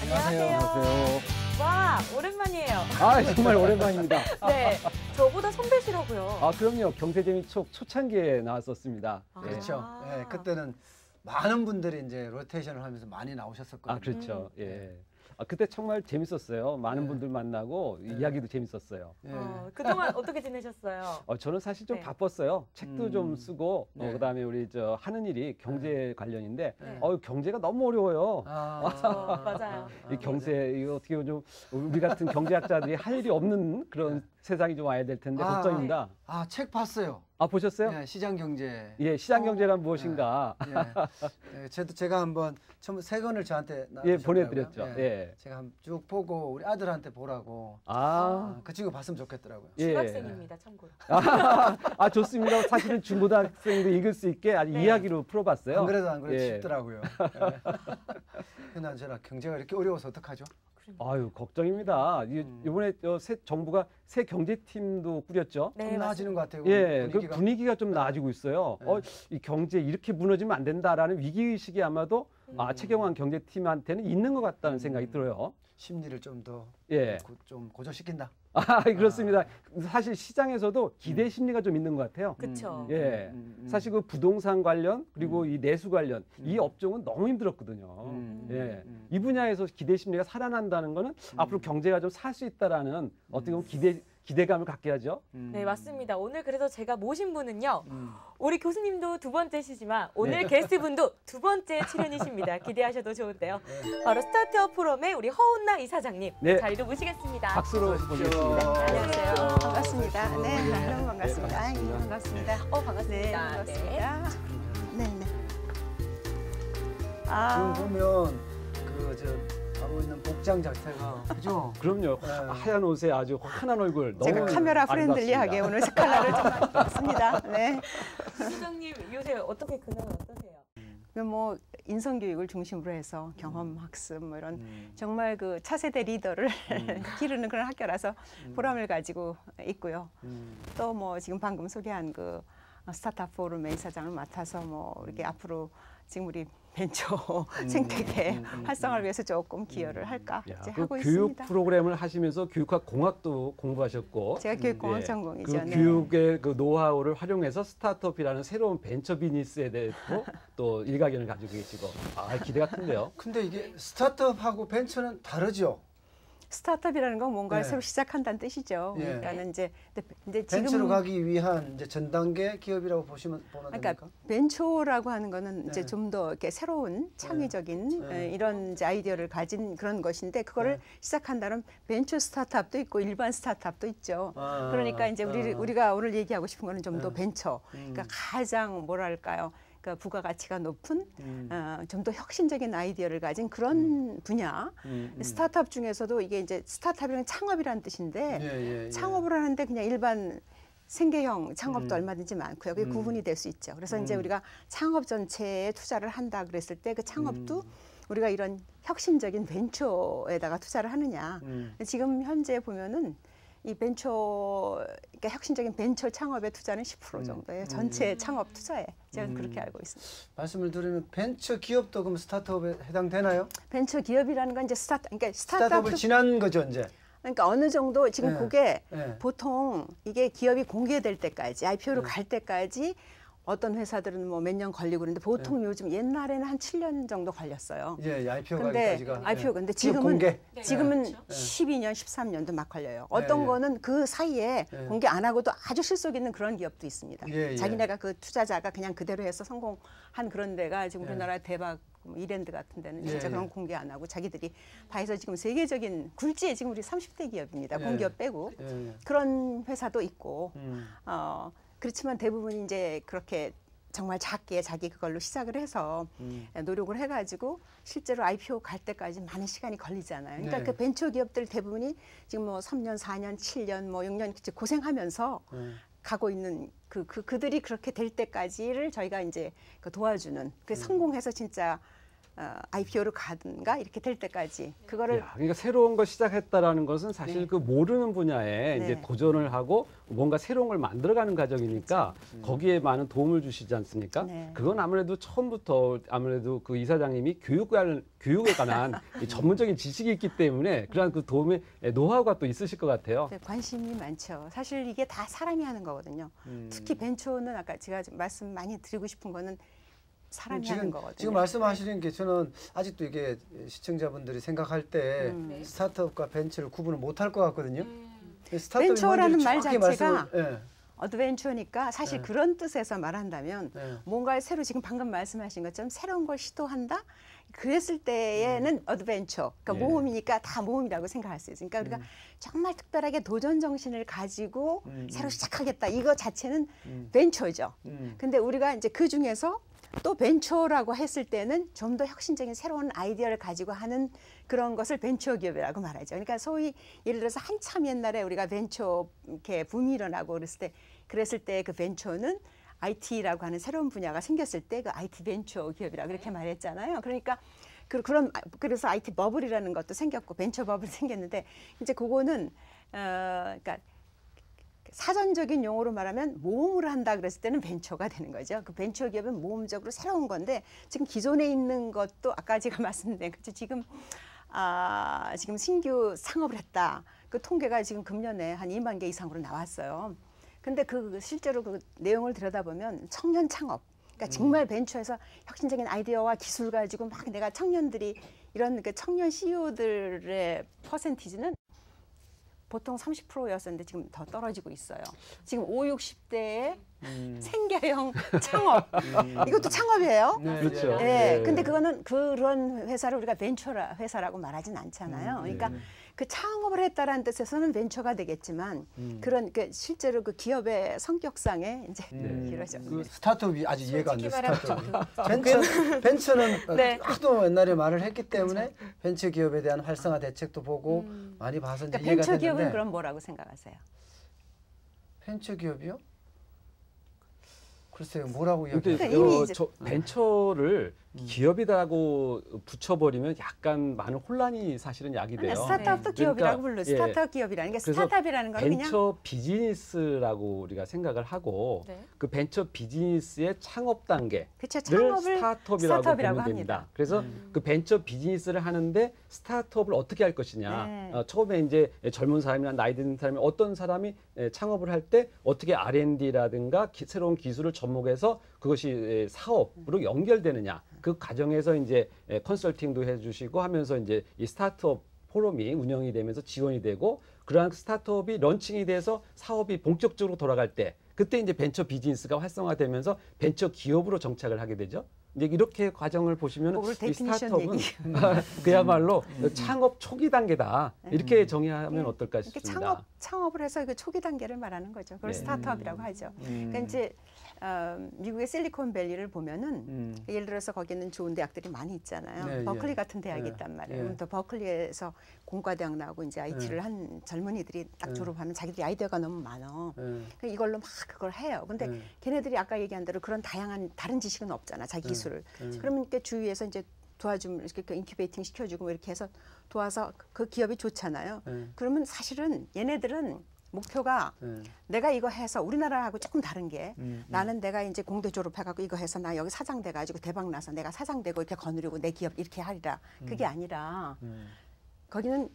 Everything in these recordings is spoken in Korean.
안녕하세요. 안녕하세요. 와, 오랜만이에요. 아, 정말 오랜만입니다. 네, 저보다 선배시라고요. 아, 그럼요. 경제재미촉 초창기에 나왔었습니다. 아. 예. 그렇죠. 예, 그때는 많은 분들이 이제 로테이션을 하면서 많이 나오셨었거든요. 아, 그렇죠. 예. 아, 그때 정말 재밌었어요. 많은 네. 분들 만나고 네. 이야기도 재밌었어요. 예. 그동안 어떻게 지내셨어요? 저는 사실 좀 네. 바빴어요. 책도 좀 쓰고, 네. 그다음에 우리 하는 일이 경제 관련인데, 네. 경제가 너무 어려워요. 맞아요. 이 경제, 이거 어떻게 보면 좀 우리 같은 경제학자들이 할 일이 없는 그런 세상이 좀 와야 될 텐데, 걱정입니다. 아, 책 봤어요. 아, 보셨어요? 예, 시장 경제. 예, 시장 경제란 무엇인가. 예. 제가 한번 처음 세 권을 저한테 예, 주셨더라고요. 보내드렸죠. 예. 예. 제가 한번 쭉 보고 우리 아들한테 보라고. 아, 그 친구 봤으면 좋겠더라고요. 예. 중학생입니다, 참고로. 아, 좋습니다. 사실은 중고등학생도 읽을 수 있게 아주 네. 이야기로 풀어봤어요. 안 그래도 예. 쉽더라고요. 그나 저나 경제가 이렇게 어려워서 어떡하죠? 아유, 걱정입니다. 이번에 새 정부가 새 경제팀도 꾸렸죠. 네, 좀 나아지는 것 같아요. 예, 분위기가. 그 분위기가 좀 나아지고 있어요. 네. 이 경제 이렇게 무너지면 안 된다라는 위기의식이 아마도 최경환 경제팀한테는 있는 것 같다는 생각이 들어요. 심리를 좀 더 예. 좀 고조시킨다. 아, 그렇습니다. 사실 시장에서도 기대 심리가 좀 있는 것 같아요. 그쵸. 예. 사실 그 부동산 관련 그리고 이 내수 관련 이 업종은 너무 힘들었거든요. 예. 이 분야에서 기대 심리가 살아난다는 거는 앞으로 경제가 좀 살 수 있다라는 어떻게 보면 기대감을 갖게 하죠. 네, 맞습니다. 오늘 그래서 제가 모신 분은요. 우리 교수님도 두 번째시지만 오늘 게스트분도 두 번째 출연이십니다. 기대하셔도 좋은데요. 바로 스타트업 포럼의 우리 허운나 이사장님 네. 자리로 모시겠습니다. 박수로 보겠습니다. 안녕하세요. 반갑습니다. 네, 너무 반갑습니다. 반갑습니다. 반갑습니다. 네, 반갑습니다. 네, 네. 지금 아, 보면 하고 있는 복장 자체가 그죠? 그럼요. 하얀 옷에 아주 환한 얼굴. 제가 너무 카메라 아름답습니다. 프렌들리하게 오늘 컬러를 좀 바꿨습니다. 네. 이사장님 요새 어떻게 근황은 어떠세요? 뭐 인성 교육을 중심으로 해서 경험 학습 뭐 이런 정말 그 차세대 리더를 기르는 그런 학교라서 보람을 가지고 있고요. 또 뭐 지금 방금 소개한 그 스타트업 포럼의 이사장을 맡아서 뭐 이렇게 앞으로 지금 우리 벤처 생태계 활성화를 위해서 조금 기여를 할까 이제 그 하고 교육 있습니다. 프로그램을 하시면서 교육학 공학도 공부하셨고 제가 교육공학 예. 전공이죠. 그 네. 교육의 그 노하우를 활용해서 스타트업이라는 새로운 벤처 비즈니스에 대해서 또 일가견을 가지고 계시고 기대가 큰데요. 근데 이게 스타트업하고 벤처는 다르죠? 스타트업이라는 건 뭔가를 네. 새로 시작한다는 뜻이죠. 예. 그러니까는 이제 벤처로 지금 가기 위한 이제 전 단계 기업이라고 보는 그러니까 됩니까? 벤처라고 하는 거는 이제 네. 좀 더 이렇게 새로운 창의적인 네. 이런 이제 아이디어를 가진 그런 것인데 그거를 시작한다는 벤처 스타트업도 있고 일반 스타트업도 있죠. 그러니까 이제 우리가 오늘 얘기하고 싶은 거는 좀 더 벤처. 그러니까 가장 뭐랄까요? 그러니까 부가가치가 높은 좀 더 혁신적인 아이디어를 가진 그런 분야. 스타트업 중에서도 이게 이제 스타트업이란 창업이라는 뜻인데 창업을 하는데 그냥 일반 생계형 창업도 얼마든지 많고요. 그게 구분이 될 수 있죠. 그래서 이제 우리가 창업 전체에 투자를 한다 그랬을 때 그 창업도 우리가 이런 혁신적인 벤처에다가 투자를 하느냐. 지금 현재 보면은 이 벤처, 그러니까 혁신적인 벤처 창업의 투자는 10% 정도예요. 전체 창업 투자에. 제가 그렇게 알고 있습니다. 말씀을 들으면 벤처 기업도 그럼 스타트업에 해당되나요? 벤처 기업이라는 건 이제 그러니까 스타트업을 지난 거죠, 이제. 그러니까 어느 정도 지금 네. 그게 네. 보통 이게 기업이 공개될 때까지 IPO로 갈 때까지 어떤 회사들은 뭐 몇 년 걸리고 그러는데 보통 요즘 옛날에는 한 7년 정도 걸렸어요. 예, IPO 근데 가기까지가. IPO 근데 기업 지금은 공개. 지금은 그렇죠. 12년, 13년도 막 걸려요. 어떤 예. 거는 그 사이에 공개 안 하고도 아주 실속 있는 그런 기업도 있습니다. 예, 예. 자기네가 그 투자자가 그냥 그대로 해서 성공한 그런 데가 지금 우리나라 대박 뭐 이랜드 같은 데는 진짜 예, 그런 예. 공개 안 하고 자기들이 다 해서 지금 세계적인 굴지에 지금 우리 30대 기업입니다. 공기업 빼고 예. 그런 회사도 있고 그렇지만 대부분 이제 그렇게 정말 작게 자기 그걸로 시작을 해서 노력을 해가지고 실제로 IPO 갈 때까지 많은 시간이 걸리잖아요. 그러니까 네. 그 벤처 기업들 대부분이 지금 뭐 3년, 4년, 7년, 뭐 6년 고생하면서 가고 있는 그들이 그렇게 될 때까지를 저희가 이제 그 도와주는 그 성공해서 진짜 IPO로 가든가 이렇게 될 때까지 그거를 야, 그러니까 새로운 걸 시작했다라는 것은 사실 네. 그 모르는 분야에 네. 이제 도전을 하고 뭔가 새로운 걸 만들어가는 과정이니까 거기에 많은 도움을 주시지 않습니까? 네. 그건 아무래도 처음부터 아무래도 그 이사장님이 교육에 관한 이 전문적인 지식이 있기 때문에 그런 그 도움의 노하우가 또 있으실 것 같아요. 네, 관심이 많죠. 사실 이게 다 사람이 하는 거거든요. 특히 벤처는 아까 제가 말씀 많이 드리고 싶은 거는 사람이 하는 거거든요. 지금 말씀하시는 게 저는 아직도 이게 시청자분들이 생각할 때 스타트업과 벤처를 구분을 못할 것 같거든요. 벤처라는 말 자체가 예. 어드벤처니까 사실 네. 그런 뜻에서 말한다면 네. 뭔가를 새로 지금 방금 말씀하신 것처럼 새로운 걸 시도한다? 그랬을 때에는 어드벤처, 그러니까 예. 모험이니까 다 모험이라고 생각할 수 있어요. 그러니까 우리가 정말 특별하게 도전 정신을 가지고 새로 시작하겠다. 이거 자체는 벤처죠. 근데 우리가 이제 그 중에서 또 벤처라고 했을 때는 좀 더 혁신적인 새로운 아이디어를 가지고 하는 그런 것을 벤처 기업이라고 말하죠. 그러니까 소위 예를 들어서 한참 옛날에 우리가 벤처 이렇게 붐이 일어나고 그랬을 때 그 벤처는 IT라고 하는 새로운 분야가 생겼을 때 그 IT 벤처 기업이라고 그렇게 말했잖아요. 그러니까 그래서 IT 버블이라는 것도 생겼고 벤처 버블이 생겼는데 이제 그거는 그러니까 사전적인 용어로 말하면 모험을 한다 그랬을 때는 벤처가 되는 거죠. 그 벤처 기업은 모험적으로 새로운 건데 지금 기존에 있는 것도 아까 제가 말씀드린 거죠. 지금 신규 창업을 했다. 그 통계가 지금 금년에 한 2만 개 이상으로 나왔어요. 근데 실제로 그 내용을 들여다보면 청년 창업, 그러니까 정말 벤처에서 혁신적인 아이디어와 기술 가지고 막 내가 청년들이 이런 그 청년 CEO들의 퍼센티지는 보통 30%였었는데 지금 더 떨어지고 있어요. 지금 50, 60대의 생계형 창업. 이것도 창업이에요. 네, 그렇죠. 네. 네. 근데 그런 회사를 우리가 벤처 회사라고 말하진 않잖아요. 그러니까 그 창업을 했다라는 뜻에서는 벤처가 되겠지만 그런 실제로 그 기업의 성격상에 이제 이러죠. 그 스타트업이 아직 이해가 안 돼. 솔직히 스타트업. 벤처는 네. 하도 옛날에 말을 했기 때문에 벤처 기업에 대한 활성화 대책도 보고 많이 봐서 이제 그러니까 이해가 벤처 기업은 됐는데 그럼 뭐라고 생각하세요? 벤처 기업이요? 글쎄요, 뭐라고 근데 이야기해요? 그러니까 이미 이제 벤처를 기업이라고 붙여버리면 약간 많은 혼란이 사실은 야기 돼요. 스타트업도 그러니까, 기업이라고 불러. 예. 스타트업 기업이라는 게 그래서 스타트업이라는 건 그냥 벤처 비즈니스라고 우리가 생각을 하고 네. 그 벤처 비즈니스의 창업 단계를 그쵸, 창업을 스타트업이라고 보면 합니다. 됩니다. 그래서 그 벤처 비즈니스를 하는데 스타트업을 어떻게 할 것이냐. 네. 처음에 이제 젊은 사람이나 나이 든 사람이 어떤 사람이 창업을 할 때 어떻게 R&D라든가 새로운 기술을 접목해서 그것이 사업으로 연결되느냐. 그 과정에서 이제 컨설팅도 해주시고 하면서 이제 이 스타트업 포럼이 운영이 되면서 지원이 되고 그러한 스타트업이 런칭이 돼서 사업이 본격적으로 돌아갈 때 그때 이제 벤처 비즈니스가 활성화되면서 벤처 기업으로 정착을 하게 되죠. 이제 이렇게 과정을 보시면 오늘 이 데피니션 스타트업은 얘기. 그야말로 창업 초기 단계다 이렇게 정의하면 어떨까 이렇게 싶습니다. 창업을 해서 그 초기 단계를 말하는 거죠. 그걸 네. 스타트업이라고 하죠. 그러니까 이제 미국의 실리콘밸리를 보면은 예를 들어서 거기는 좋은 대학들이 많이 있잖아요. 네, 버클리 예. 같은 대학이 있단 말이에요. 예. 그럼 또 버클리에서 공과대학 나오고 이제 IT를 한 젊은이들이 딱 졸업하면 자기들이 아이디어가 너무 많아. 그러니까 이걸로 막 그걸 해요. 근데 걔네들이 아까 얘기한 대로 그런 다양한 다른 지식은 없잖아. 자기 기술을. 그러면 이렇게 주위에서 이제 도와주면 이렇게 인큐베이팅 시켜주고 뭐 이렇게 해서 도와서 그 기업이 좋잖아요. 그러면 사실은 얘네들은 목표가 내가 이거 해서 우리나라하고 조금 다른 게 나는 내가 이제 공대 졸업해갖고 이거 해서 나 여기 사장 돼가지고 대박 나서 내가 사장 되고 이렇게 거느리고 내 기업 이렇게 하리라. 그게 아니라 거기는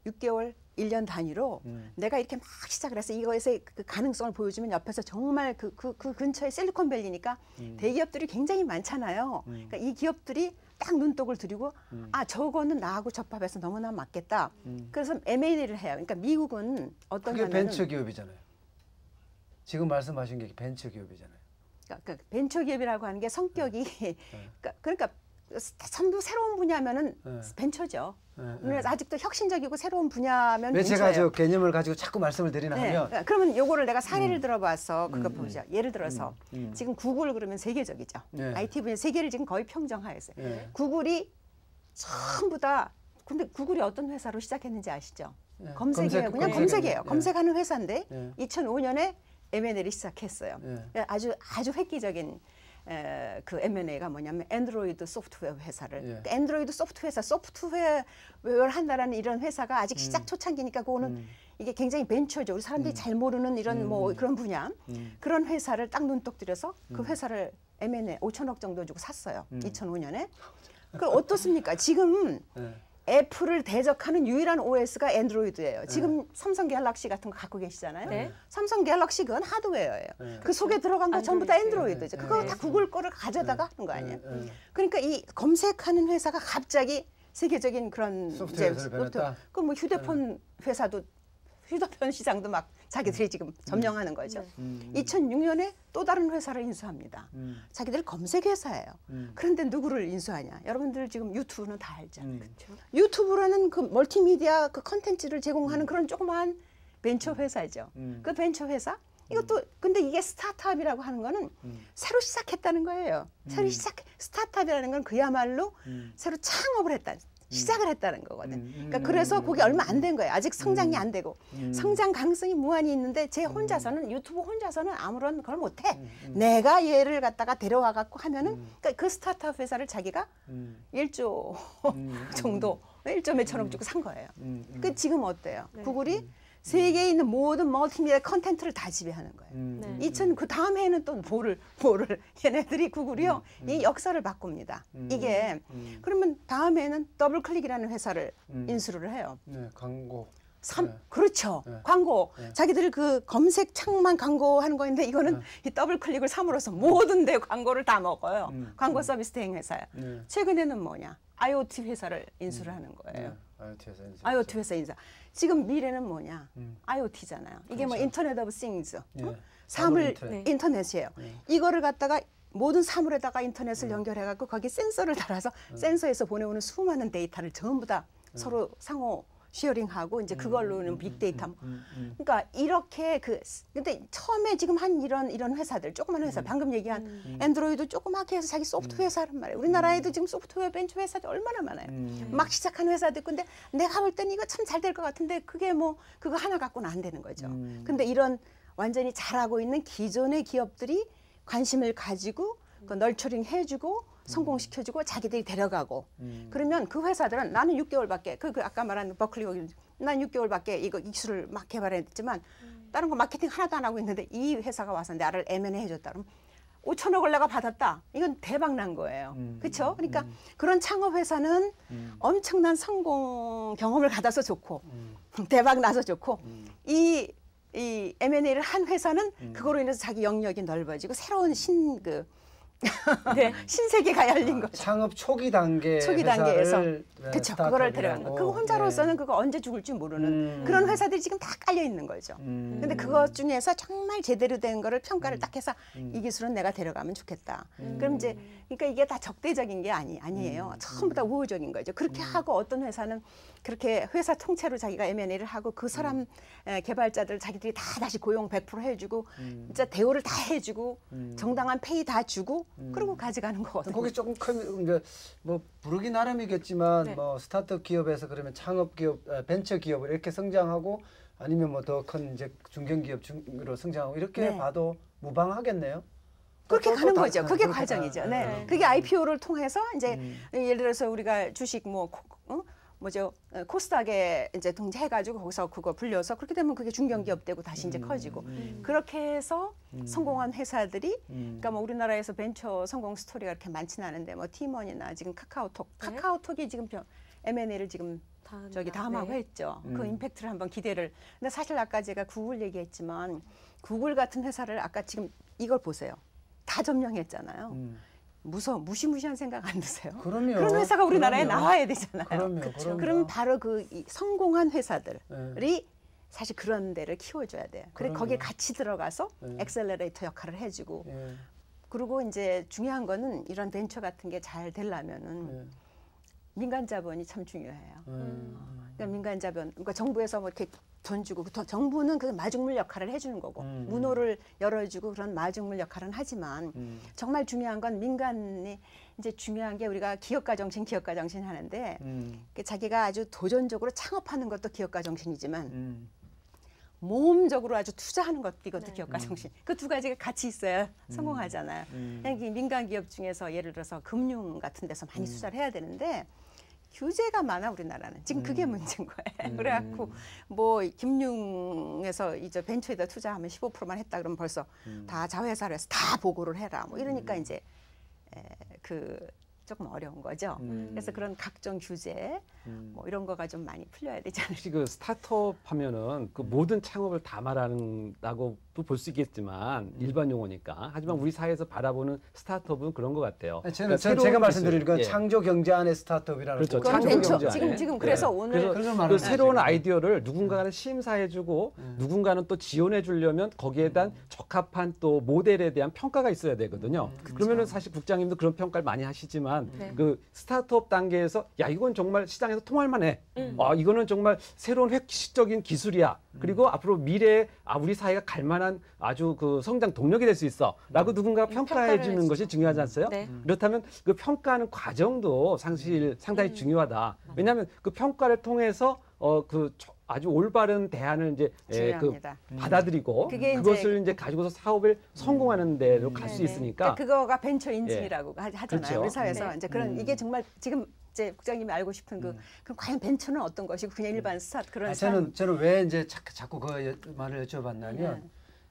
6개월, 1년 단위로 내가 이렇게 막 시작을 해서 이거에서 그 가능성을 보여주면 옆에서 정말 그 근처에 실리콘밸리니까 대기업들이 굉장히 많잖아요. 그러니까 이 기업들이 딱 눈독을 들이고 저거는 나하고 접합해서 너무나 맞겠다. 그래서 M&A를 해요. 그러니까 미국은 어떤 그게 거냐면 벤처 기업이잖아요. 지금 말씀하신 게 벤처 기업이잖아요. 그러니까 벤처 기업이라고 하는 게 성격이 그러니까 전부 새로운 분야면은 벤처죠. 그래서 아직도 혁신적이고 새로운 분야면 왜 제가 벤처예요. 저 개념을 가지고 자꾸 말씀을 드리나 하면 그러면 요거를 내가 사례를 들어봐서 그거 보죠. 예를 들어서 지금 구글 그러면 세계적이죠. 네. IT 분야 세계를 지금 거의 평정하였어요. 네. 구글이 전부 다 근데 구글이 어떤 회사로 시작했는지 아시죠? 네. 검색이에요. 그냥 검색이에요. 검색이에요. 네. 검색하는 회사인데 네. 2005년에 M&A를 시작했어요. 네. 아주 획기적인 그 M&A가 뭐냐면 안드로이드 소프트웨어 회사를 예. 그 안드로이드 소프트웨어를 한다라는 이런 회사가 아직 시작 초창기니까 그거는 이게 굉장히 벤처죠. 우리 사람들이 잘 모르는 이런 뭐 그런 분야 그런 회사를 딱 눈독 들여서 그 회사를 M&A 5천억 정도 주고 샀어요. 2005년에. 그 어떻습니까? 지금 애플을 대적하는 유일한 OS가 안드로이드예요. 지금 삼성 갤럭시 같은 거 갖고 계시잖아요. 네. 삼성 갤럭시 그건 하드웨어예요. 그 속에 들어간 거 전부 다 안드로이드죠. 그거 다 구글 거를 가져다가 하는 거 아니에요. 그러니까 이 검색하는 회사가 갑자기 세계적인 그런 소프트웨어를 변했다. 그 뭐 휴대폰 회사도 휴대폰 시장도 막 자기들이 지금 점령하는 거죠. 2006년에 또 다른 회사를 인수합니다. 자기들 검색 회사예요. 그런데 누구를 인수하냐? 여러분들 지금 유튜브는 다 알잖아요. 유튜브라는 그 멀티미디어 그 컨텐츠를 제공하는 그런 조그마한 벤처 회사죠. 그 벤처 회사 이것도 근데 이게 스타트업이라고 하는 거는 새로 시작했다는 거예요. 스타트업이라는 건 그야말로 새로 창업을 했다. 시작을 했다는 거거든. 그러니까 그래서 그게 얼마 안 된 거예요. 아직 성장이 안 되고 성장 가능성이 무한히 있는데 제 혼자서는 유튜브 혼자서는 아무런 걸 못해. 내가 얘를 갖다가 데려와 갖고 하면은 그러니까 그 스타트업 회사를 자기가 1조 정도 1조 몇천억 주고 산 거예요. 그 지금 어때요? 네. 구글이 세계에 있는 모든 멀티미디어 컨텐츠를 다 지배하는 거예요. 네. 그 다음 해에는 또 뭐를 얘네들이 구글이요 이 역사를 바꿉니다. 이게 그러면 다음 해에는 더블클릭이라는 회사를 인수를 해요. 네, 광고. 그렇죠. 네. 광고. 네. 자기들이 그 검색창만 광고하는 거인데 이거는 이 더블클릭을 삼으로써 모든 데 광고를 다 먹어요. 광고 서비스 대행 회사야. 최근에는 뭐냐? IoT 회사를 인수를 하는 거예요. IoT 회사 인수. 지금 미래는 뭐냐? IoT잖아요. 이게 뭐 인터넷 오브 싱스. 사물 인터넷이에요. 이거를 갖다가 모든 사물에다가 인터넷을 연결해갖고 거기 센서를 달아서 센서에서 보내오는 수많은 데이터를 전부 다 서로 상호 쉐어링하고 이제 그걸로는 빅데이터. 그러니까 이렇게 근데 처음에 지금 한 이런 회사들 조그만 회사 방금 얘기한 안드로이드 조그맣게 해서 자기 소프트웨어 회사란 말이에요. 우리나라에도 지금 소프트웨어 벤처 회사들 얼마나 많아요. 막 시작한 회사도 있고 근데 내가 볼 때는 이거 참 잘 될 것 같은데 그게 뭐 그거 하나 갖고는 안 되는 거죠. 근데 이런 완전히 잘하고 있는 기존의 기업들이 관심을 가지고 그 널처링 해주고 성공시켜주고 자기들이 데려가고 그러면 그 회사들은 나는 6개월밖에 그 아까 말한 버클리 난 6개월밖에 이거 기술을 막 개발했지만 다른 거 마케팅 하나도 안 하고 있는데 이 회사가 와서 나를 M&A 해줬다 그러면 5천억을 내가 받았다. 이건 대박 난 거예요. 그렇죠? 그러니까 그런 창업 회사는 엄청난 성공 경험을 받아서 좋고 대박 나서 좋고 이 M&A를 한 회사는 그거로 인해서 자기 영역이 넓어지고 새로운 신세계가 열린 거죠. 창업 초기 단계에서 그렇죠. 그거를 데려간 거. 그거 혼자로서는 그거 언제 죽을지 모르는 그런 회사들이 지금 다 깔려 있는 거죠. 근데 그것 중에서 정말 제대로 된 거를 평가를 딱 해서 이 기술은 내가 데려가면 좋겠다. 그럼 이제 그러니까 이게 다 적대적인 게 아니에요. 전부 다 우호적인 거죠. 그렇게 하고 어떤 회사는 그렇게 회사 통째로 자기가 M&A를 하고 그 사람 개발자들 자기들이 다 다시 고용 100% 해주고 진짜 대우를 다 해주고 정당한 페이 다 주고 그리고 가져가는 거거든요. 거기 조금 큰 뭐 부르기 나름이겠지만 뭐 스타트업 기업에서 그러면 창업 기업, 벤처 기업을 이렇게 성장하고 아니면 뭐 더 큰 이제 중견 기업으로 성장하고 이렇게 봐도 무방하겠네요. 그렇게 가는 거죠. 그게 과정이죠. 네. 그게 IPO를 통해서 이제 예를 들어서 우리가 주식 코스닥에 이제 등재해가지고 거기서 그거 불려서 그렇게 되면 그게 중견기업 되고 다시 이제 커지고 그렇게 해서 성공한 회사들이 그러니까 뭐 우리나라에서 벤처 성공 스토리가 그렇게 많지는 않은데 뭐 티먼이나 지금 카카오톡이 지금 M&A를 지금 다음하고 했죠. 그 임팩트를 한번 기대를. 근데 사실 아까 제가 구글 얘기했지만 구글 같은 회사를 아까 지금 이걸 보세요. 다 점령했잖아요. 무시무시한 생각 안 드세요? 그럼요. 그런 회사가 우리나라에 나와야 되잖아요. 그럼요. 그럼 바로 그 성공한 회사들이 사실 그런 데를 키워줘야 돼요. 그래 거기에 같이 들어가서 엑셀러레이터 역할을 해주고 그리고 이제 중요한 거는 이런 벤처 같은 게 잘 되려면은 민간 자본이 참 중요해요. 그러니까 민간 자본, 그러니까 정부에서 뭐 이렇게 돈 주고 정부는 그 마중물 역할을 해주는 거고 문호를 열어주고 그런 마중물 역할은 하지만 정말 중요한 건 민간이 이제 중요한 게 우리가 기업가 정신 하는데 자기가 아주 도전적으로 창업하는 것도 기업가 정신이지만 모험적으로 아주 투자하는 것도 이것도 네. 기업가 정신. 그 두 가지가 같이 있어야 성공하잖아요. 이 민간 기업 중에서 예를 들어서 금융 같은 데서 많이 투자를 해야 되는데 규제가 많아 우리나라는. 지금 그게 문제인 거예요. 그래갖고 뭐 금융에서 이제 벤처에다 투자하면 15%만 했다 그러면 벌써 다 자회사를 해서 다 보고를 해라. 뭐 이러니까 이제 조금 어려운 거죠. 그래서 그런 각종 규제 뭐 이런 거가 좀 많이 풀려야 되지 않을까. 혹시 그 스타트업 하면은 그 모든 창업을 다 말하는다고도 볼 수 있겠지만 일반 용어니까. 하지만 우리 사회에서 바라보는 스타트업은 그런 것 같아요. 저는 제가 말씀드리는 건 창조 경제 안의 스타트업이라는 그렇죠. 거고. 창조 벤처 경제 안에. 지금 그래서 오늘 그 새로운 아이디어를 누군가는 심사해주고 누군가는 또 지원해주려면 거기에 대한 적합한 또 모델에 대한 평가가 있어야 되거든요. 그러면은 사실 국장님도 그런 평가를 많이 하시지만 그 스타트업 단계에서 야 이건 정말 시장에서 통할 만해. 아 이거는 정말 새로운 획기적인 기술이야. 그리고 앞으로 미래에 우리 사회가 갈 만한 아주 그 성장 동력이 될 수 있어라고 누군가 평가해 주는 것이 중요하지 않습니까? 네. 그렇다면 그 평가하는 과정도 사실 상당히 중요하다. 왜냐하면 그 평가를 통해서 아주 올바른 대안을 이제 중요합니다. 받아들이고 그것을 이제 가지고서 사업을 성공하는 데로 갈 수 있으니까 그거가 벤처 인증이라고 하잖아요. 그렇죠. 우리 사회에서 이제 그런 이게 정말 지금 이제 국장님이 알고 싶은 그럼 과연 벤처는 어떤 것이고 그냥 일반 스타트 그런 저는 왜 이제 자꾸 그 말을 여쭤봤냐면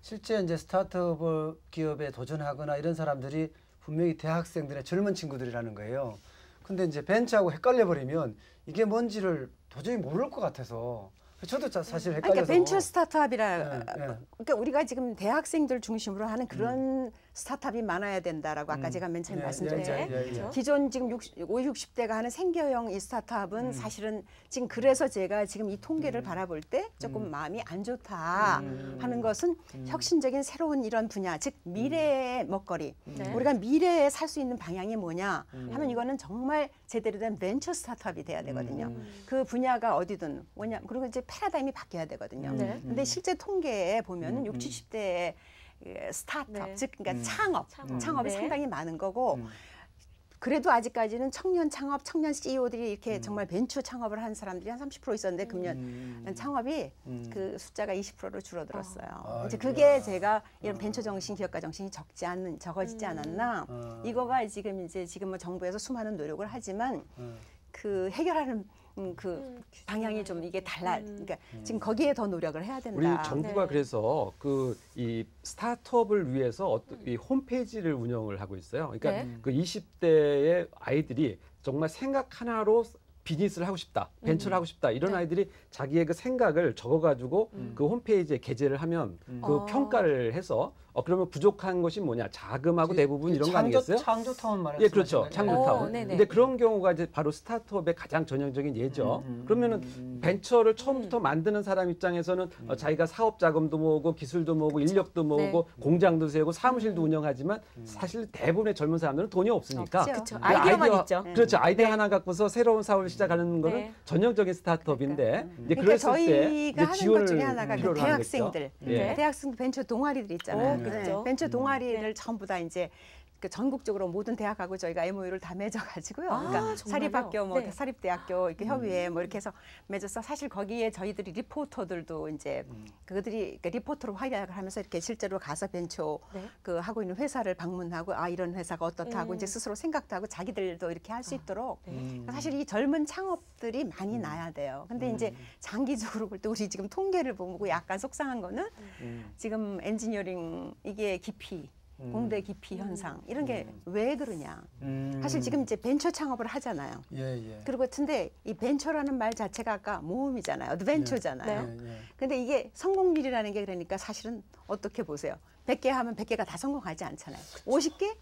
실제 이제 스타트업 기업에 도전하거나 이런 사람들이 분명히 대학생들의 젊은 친구들이라는 거예요. 근데 이제 벤처하고 헷갈려 버리면 이게 뭔지를 도저히 모를 것 같아서 저도 사실 헷갈려서. 그러니까 벤처 스타트업이라 그러니까 우리가 지금 대학생들 중심으로 하는 그런 스타트업이 많아야 된다라고 아까 제가 맨 처음에 말씀드렸잖아요. 기존 지금 50, 60대가 하는 생계형 이 스타트업은 사실은 지금 그래서 제가 지금 이 통계를 바라볼 때 조금 마음이 안 좋다 하는 것은 혁신적인 새로운 이런 분야, 즉 미래의 먹거리. 우리가 미래에 살 수 있는 방향이 뭐냐 하면 이거는 정말 제대로 된 벤처 스타트업이 돼야 되거든요. 그 분야가 어디든 뭐냐 그리고 이제 패러다임이 바뀌어야 되거든요. 근데 실제 통계에 보면은 60, 70대의 스타트업, 즉 그러니까 창업이 상당히 많은 거고 그래도 아직까지는 청년 창업, 청년 CEO들이 이렇게 정말 벤처 창업을 한 사람들이 한 30% 있었는데 금년 창업이 그 숫자가 20%로 줄어들었어요. 이제 그게 제가 이런 벤처 정신, 기업가 정신이 적어지지 않았나. 이거가 지금 뭐 정부에서 수많은 노력을 하지만 그 해결하는 그 방향이 좀 이게 달라. 그러니까 지금 거기에 더 노력을 해야 된다. 우리 정부가 그래서 이 스타트업을 위해서 이 홈페이지를 운영을 하고 있어요. 그러니까 그 20대의 아이들이 정말 생각 하나로 비즈니스를 하고 싶다, 벤처를 하고 싶다 이런 아이들이 자기의 그 생각을 적어가지고 그 홈페이지에 게재를 하면 그 평가를 해서 그러면 부족한 것이 뭐냐 자금하고 대부분 이런 거 아니겠어요? 창조타운 말이죠. 예, 그렇죠. 창조타운. 근데 그런 경우가 이제 바로 스타트업의 가장 전형적인 예죠. 그러면은 벤처를 처음부터 만드는 사람 입장에서는 자기가 사업 자금도 모으고 기술도 모으고 인력도 모으고 공장도 세우고 사무실도 운영하지만 사실 대부분의 젊은 사람들은 돈이 없으니까 그렇죠. 아이디어만 있죠. 그렇죠. 아이디어 하나 갖고서 새로운 사업을 시작하는 거는 전형적인 스타트업인데 이제 그러니까 그랬을 때 저희가 하는 것 중에 하나가 그 대학생들, 예. 대학생들 벤처 동아리들 있잖아요. 벤처 동아리를 전부 다 이제 그 전국적으로 모든 대학하고 저희가 MOU를 다 맺어가지고요. 그러니까 사립학교, 뭐 사립대학교 이렇게 협의회 뭐 이렇게 해서 맺어서 사실 거기에 저희들이 리포터들도 이제 그들이 리포터로 활약을 하면서 이렇게 실제로 가서 벤처 그 하고 있는 회사를 방문하고 이런 회사가 어떻다 하고 이제 스스로 생각도 하고 자기들도 이렇게 할 수 있도록 사실 이 젊은 창업들이 많이 나야 돼요. 근데 이제 장기적으로 볼 때 우리 지금 통계를 보고 약간 속상한 거는 지금 엔지니어링 이게 기피 공대 기피 현상 이런 게 왜 그러냐. 사실 지금 이제 벤처 창업을 하잖아요. 그리고 근데 이 벤처라는 말 자체가 아까 모험이잖아요. 어드벤처잖아요. 근데 이게 성공률이라는 게 그러니까 사실은 어떻게 보세요. 100개 하면 100개가 다 성공하지 않잖아요. 50개?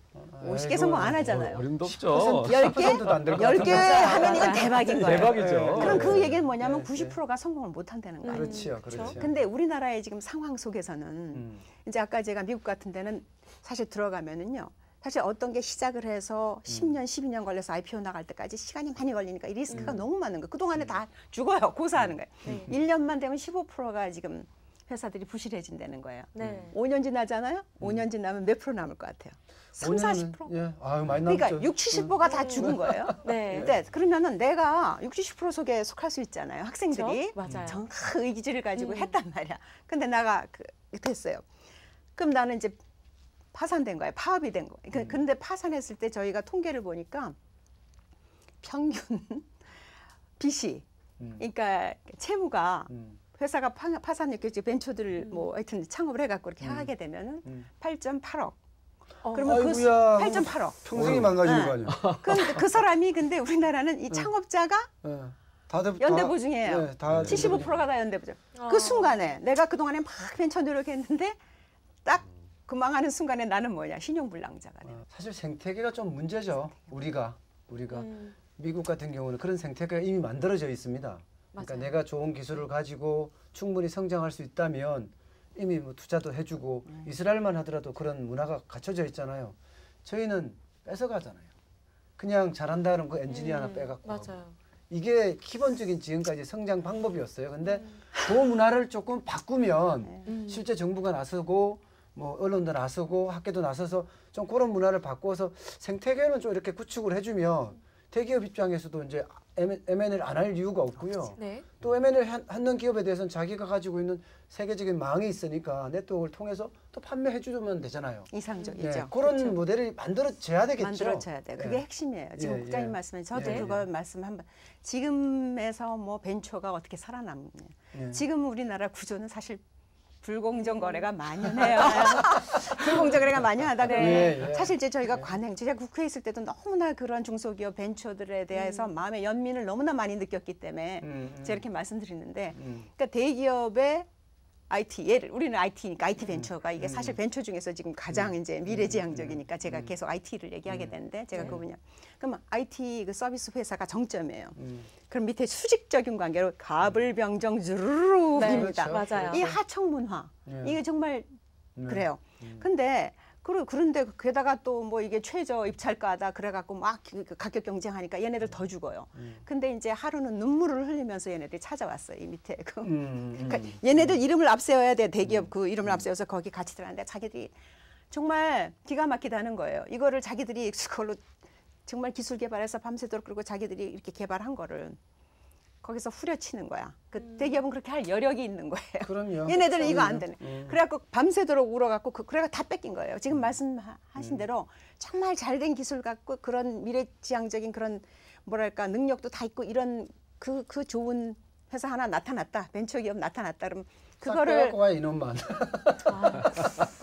50개 성공 안 하잖아요. 어림도 없죠. 10개 하면 이건 대박인 거예요. 대박이죠. 그럼 그 얘기는 뭐냐면 90%가 성공을 못 한다는 거예요. 그렇죠. 근데 우리나라의 지금 상황 속에서는 이제 아까 제가 미국 같은 데는 사실 들어가면은요. 사실 어떤 게 시작을 해서 10년, 12년 걸려서 IPO 나갈 때까지 시간이 많이 걸리니까 이 리스크가 너무 많은 거예요. 그동안에 다 죽어요. 고사하는 거예요. 1년만 되면 15%가 지금 회사들이 부실해진다는 거예요. 네. 5년 지나잖아요. 5년 지나면 몇 프로 남을 것 같아요? 3, 40%? 예, 아유 많이 그러니까 남죠. 60, 70%가 다 죽은 거예요. 네. 네. 그러면은 내가 60, 70% 속에 속할 수 있잖아요. 학생들이 그렇죠? 맞아요. 정말 의지를 가지고 했단 말이야. 근데 나가 됐어요. 그럼 나는 이제 파산된 거예요. 파업이 된 거예요. 근데 파산했을 때 저희가 통계를 보니까 평균 빚이 그러니까 채무가 회사가 파산했겠지 벤처들을 뭐 하여튼 창업을 해갖고 이렇게 하게 되면은 8.8억. 그러면 아이고야, 8.8억. 평생이 망가지는 거 아니에요? 근데 그 사람이 근데 우리나라는 이 창업자가 예. 다들 연대보증이에요. 예, 다 75%가 다 연대보증. 그 순간에 내가 그동안에 막 벤처 노력했는데 딱 그 망하는 순간에 나는 뭐냐 신용불량자가 돼. 사실 생태계가 좀 문제죠. 우리가 미국 같은 경우는 그런 생태계가 이미 만들어져 있습니다. 그러니까 맞아요. 내가 좋은 기술을 가지고 충분히 성장할 수 있다면 이미 뭐 투자도 해주고 이스라엘만 하더라도 그런 문화가 갖춰져 있잖아요. 저희는 뺏어가잖아요. 그냥 잘한다는 그 엔지니어 하나 빼갖고. 맞아요. 이게 기본적인 지금까지 성장 방법이었어요. 근데 그 문화를 조금 바꾸면 실제 정부가 나서고 뭐 언론도 나서고 학계도 나서서 좀 그런 문화를 바꿔서 생태계는 좀 이렇게 구축을 해주면 대기업 입장에서도 이제 M&A를 안 할 이유가 없고요. 네. 또 M&A를 하는 기업에 대해서는 자기가 가지고 있는 세계적인 망이 있으니까 네트워크를 통해서 또 판매해 주면 되잖아요. 이상적이죠. 네, 그런 그렇죠. 모델이 만들어져야 되겠죠. 만들어져야 돼. 그게 예. 핵심이에요. 지금 예, 국장님 예. 말씀에 저도 예, 그거 예. 말씀 한번. 지금에서 뭐 벤처가 어떻게 살아남냐. 예. 지금 우리나라 구조는 사실 불공정 거래가 만연해요. 불공정 거래가 만연하다 보니 예, 예. 사실 이제 저희가 관행, 제가 국회에 있을 때도 너무나 그런 중소기업 벤처들에 대해서 마음의 연민을 너무나 많이 느꼈기 때문에 제가 이렇게 말씀드리는데, 그러니까 대기업의 IT, 예를 우리는 IT니까 IT 벤처가 이게 사실 벤처 중에서 지금 가장 이제 미래지향적이니까 제가 계속 IT를 얘기하게 되는데 제가 그 분야. 그러면 IT 그 서비스 회사가 정점이에요. 그럼 밑에 수직적인 관계로 가불병정 주르륵입니다. 네, 맞아요. 이 하청 문화 예. 이게 정말 그래요. 근데 그런데 게다가 또 뭐 이게 최저 입찰가다 그래갖고 막 가격 경쟁하니까 얘네들 더 죽어요. 근데 이제 하루는 눈물을 흘리면서 얘네들이 찾아왔어요. 이 밑에 그러니까 얘네들 이름을 앞세워야 돼. 대기업 그 이름을 앞세워서 거기 같이 들어가는데 자기들이 정말 기가 막히다는 거예요. 이거를 자기들이 그걸로 정말 기술 개발해서 밤새도록 그리고 자기들이 이렇게 개발한 거를 거기서 후려치는 거야. 그 대기업은 그렇게 할 여력이 있는 거예요. 그럼요. 얘네들은 이거 안 되네. 그래갖고 밤새도록 울어갖고 그래가 다 뺏긴 거예요. 지금 말씀하신 대로 정말 잘된 기술 갖고 그런 미래지향적인 그런 뭐랄까 능력도 다 있고 이런 그 좋은 회사 하나 나타났다. 벤처기업 나타났다. 그러면 그거를 와 이놈만.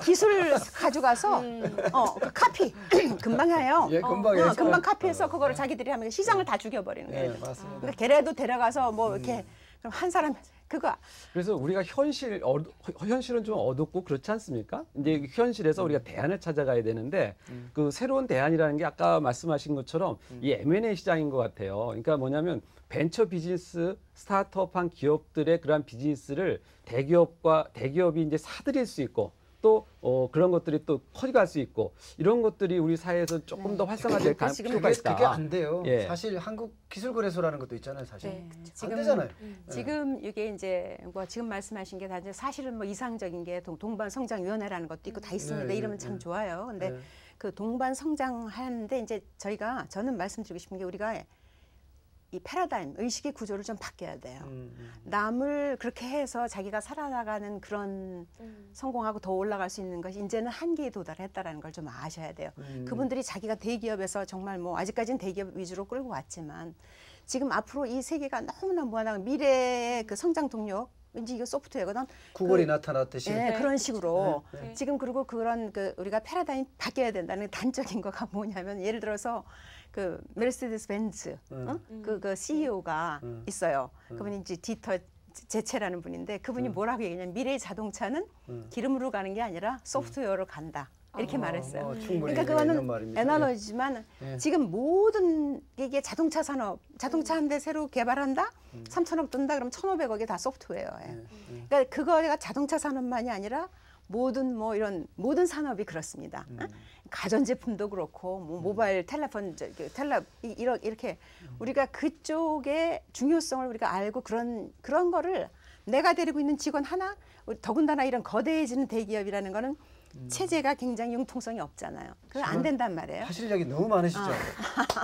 기술 가져가서 그 카피 금방 해요. 예, 금방 해서. 금방 카피해서 그거를 자기들이 하면 시장을 다 죽여버리는 거예요. 네, 맞습니다. 그러니까 걔네도 데려가서 뭐 이렇게 그럼 한 사람 그거 그래서 우리가 현실은 좀 어둡고 그렇지 않습니까? 이제 현실에서 우리가 대안을 찾아가야 되는데 그 새로운 대안이라는 게 아까 말씀하신 것처럼 이 M&A 시장인 것 같아요. 그러니까 뭐냐면 벤처 비즈니스 스타트업한 기업들의 그러한 비즈니스를 대기업이 이제 사들일 수 있고 또 그런 것들이 또 커져갈 수 있고 이런 것들이 우리 사회에서 조금 더 활성화될 필요가 있다. 그게 안 돼요. 예. 사실 한국기술거래소라는 것도 있잖아요. 사실 네. 안 되잖아요. 지금 이게 이제 뭐 지금 말씀하신 게 다 이제 사실은 뭐 이상적인 게 동반성장위원회라는 것도 있고 다 있습니다. 네, 이러면 네, 참 네. 좋아요. 근데 네. 그 동반성장하는데 이제 저는 말씀드리고 싶은 게 우리가 이 패러다임 의식의 구조를 좀 바뀌어야 돼요. 남을 그렇게 해서 자기가 살아나가는 그런 성공하고 더 올라갈 수 있는 것이 이제는 한계에 도달했다라는 걸 좀 아셔야 돼요. 그분들이 자기가 대기업에서 정말 뭐 아직까지는 대기업 위주로 끌고 왔지만 지금 앞으로 이 세계가 너무나 무한한 미래의 그 성장 동력 왠지 이거 소프트웨어거든. 구글이 나타났듯이. 네, 그런 식으로 네. 지금 그리고 그런 그 우리가 패러다임 바뀌어야 된다는 단적인 거가 뭐냐면 예를 들어서 그 메르세데스 벤츠 그 CEO가 있어요. 그분이 이제 디터 제체라는 분인데 그분이 뭐라고 얘기냐면 미래의 자동차는 기름으로 가는 게 아니라 소프트웨어로 간다. 이렇게 말했어요. 충분히 그러니까 있는 그거는 말입니다. 애널로지만 예. 지금 모든 이게 자동차 산업, 자동차 한 대 새로 개발한다? 3천억 든다? 그러면 1,500억이 다 소프트웨어예요. 그러니까 그거가 자동차 산업만이 아니라 모든 뭐 이런 모든 산업이 그렇습니다. 가전제품도 그렇고 뭐 모바일 텔레폰 이렇게 우리가 그쪽의 중요성을 우리가 알고 그런 거를 내가 데리고 있는 직원 하나, 더군다나 이런 거대해지는 대기업이라는 거는 체제가 굉장히 융통성이 없잖아요. 그건 안 된단 말이에요. 하실 얘기 너무 많으시죠?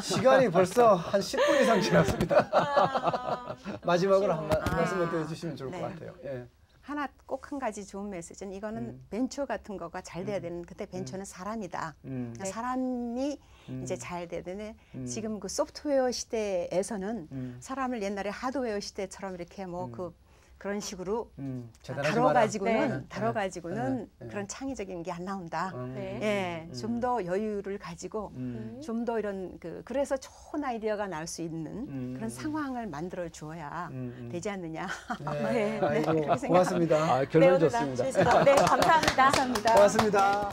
시간이 벌써 한 10분 이상 지났습니다. 마지막으로 한 말씀을 드려주시면 좋을 것 같아요. 예. 하나 꼭 한 가지 좋은 메시지는 이거는 벤처 같은 거가 잘 돼야 되는 근데 벤처는 사람이다. 그러니까 사람이 이제 잘 돼야 되네. 지금 그 소프트웨어 시대에서는 사람을 옛날에 하드웨어 시대처럼 이렇게 뭐 그런 식으로 다뤄가지고는 그런 창의적인 게 안 나온다. 좀 더 여유를 가지고 좀 더 이런 그래서 좋은 아이디어가 나올 수 있는 그런 상황을 만들어 주어야 되지 않느냐. 네. 아이고, 고맙습니다. 결론이 좋습니다. 네, 감사합니다. 감사합니다. 고맙습니다.